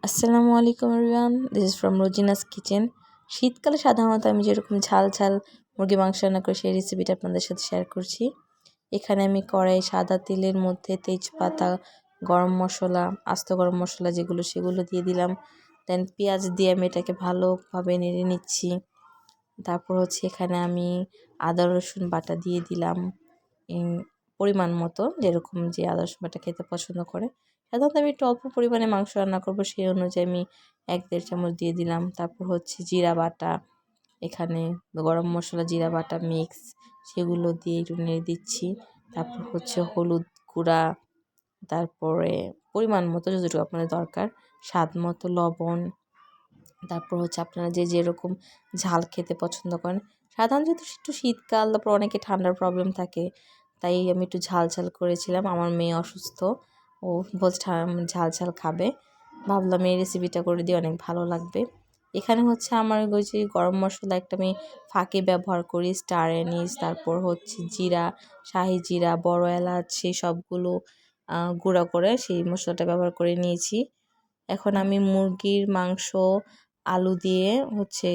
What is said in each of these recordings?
আসসালামু আলাইকুম everyone, this is from Rozina's kitchen. শীতকালে সাধারণত আমি যেরকম ঝাল ঝাল মুরগি মাংস রান্না করি সেই রেসিপিটা আপনাদের সাথে শেয়ার করছি। এখানে আমি কড়াই সাদা তেলের মধ্যে তেজপাতা, গরম মশলা, আস্ত গরম মশলা যেগুলো সেগুলো দিয়ে দিলাম। দেন পেঁয়াজ দিয়ে আমি এটাকে ভালোভাবে নেড়ে নিচ্ছি। তারপর এখানে আমি আদা রসুন বাটা দিয়ে দিলাম পরিমাণ মতো, যেরকম যে আদা রসুন বাটা খেতে পছন্দ করে। সাধারণত আমি একটু অল্প পরিমাণে মাংস রান্না করবো, সেই অনুযায়ী আমি 1-1.5 চামচ দিয়ে দিলাম। তারপর জিরা বাটা, এখানে গরম মশলা জিরা বাটা মিক্স, সেগুলো দিয়ে একটু নেড়ে দিচ্ছি। তারপর হলুদ গুঁড়া, তারপরে পরিমাণ মতো যতটুকু আপনাদের দরকার, স্বাদ মতো লবণ। তারপর আপনারা যে যেরকম ঝাল খেতে পছন্দ করেন, সাধারণত একটু শীতকাল, তারপর অনেকে ঠান্ডার প্রবলেম থাকে, তাই আমি একটু ঝাল ঝাল করেছিলাম। আমার মেয়ে অসুস্থ, ও বলছে ঝাল ঝাল খাবে, ভাবলাম এই রেসিপিটা করে দিয়ে অনেক ভালো লাগবে। এখানে আমার ওই যে গরম মশলা একটা আমি ফাঁকে ব্যবহার করি, স্টার এনিস, তারপর জিরা, শাহি জিরা, বড় এলাচ, সেই সবগুলো গুঁড়া করে সেই মশলাটা ব্যবহার করে নিয়েছি। এখন আমি মুরগির মাংস আলু দিয়ে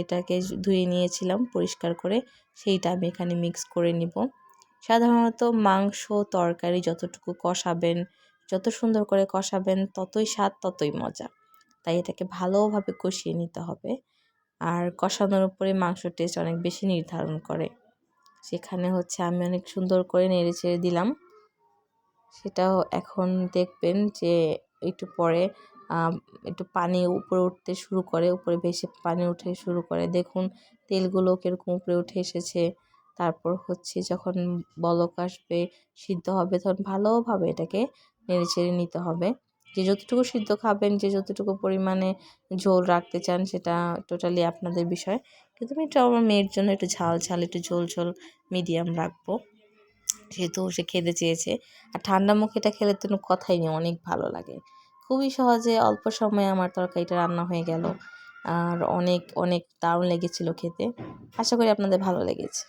এটাকে ধুয়ে নিয়েছিলাম পরিষ্কার করে, সেইটা আমি এখানে মিক্স করে নিব। সাধারণত মাংস তরকারি যতটুকু কষাবেন, যত সুন্দর করে কষাবেন, ততই স্বাদ ততই মজা। তাই এটাকে ভালোভাবে কষিয়ে নিতে হবে, আর কষানোর উপরে মাংসর টেস্ট অনেক বেশি নির্ধারণ করে। সেখানে আমি অনেক সুন্দর করে নেড়ে চেড়ে দিলাম। সেটাও এখন দেখবেন যে একটু পরে একটু পানি উপরে উঠতে শুরু করে, উপরে ভেসে পানি উঠে শুরু করে। দেখুন তেলগুলো কীরকম উপরে উঠে এসেছে। তারপর যখন বলক আসবে, সিদ্ধ হবে, তখন ভালোভাবে এটাকে নেড়ে চেড়ে নিতে হবে। যে যতটুকু সিদ্ধ খাবেন, যে যতটুকু পরিমাণে ঝোল রাখতে চান, সেটা টোটালি আপনাদের বিষয়। কিন্তু আমি একটু আমার মেয়ের জন্য একটু ঝাল ঝাল, একটু ঝোল ঝোল মিডিয়াম রাখবো, যেহেতু সে খেতে চেয়েছে। আর ঠান্ডা মুখে এটা খেলে তো কথাই নেই, অনেক ভালো লাগে। খুবই সহজে অল্প সময়ে আমার তরকারিটা রান্না হয়ে গেল, আর অনেক অনেক দারুণ লেগেছিল খেতে। আশা করি আপনাদের ভালো লেগেছে।